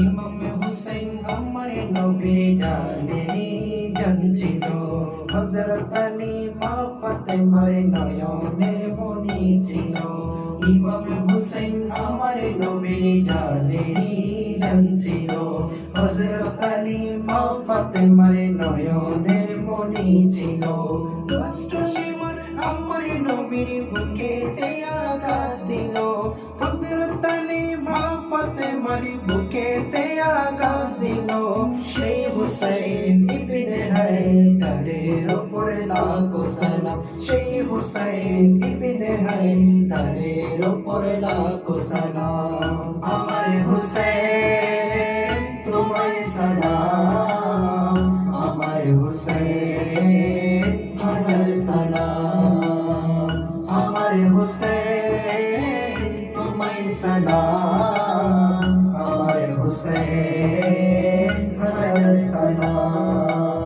ইমাম হুসাইন আমার নবীর জানেরই জান ছিল। হযরত আলী মা ফাতেমার নয়নের মণি ছিল। ইমাম হুসাইন আমার নবীর জানেরই জান ছিল। হযরত আলী মা ফাতেমার নয়নের মণি ছিল। কষ্ট সীমার আমার নবীর বুকেতে আঘাত দিল। হযরত আলী মা ফাতেমার বুকেতে আঘাত দিল। সেই হুসাইন ইবনে হায়দারের উপর লাখো সালাম। সেই হুসাইন ইবনে হায়দারের উপর লাখো সালাম। আমার হুসাইন তোমায় সালাম। আমার হুসাইন হাজার সালাম। আমার হুসাইন তোমায় সালাম। আমার হুসাইন হাজার সালাম।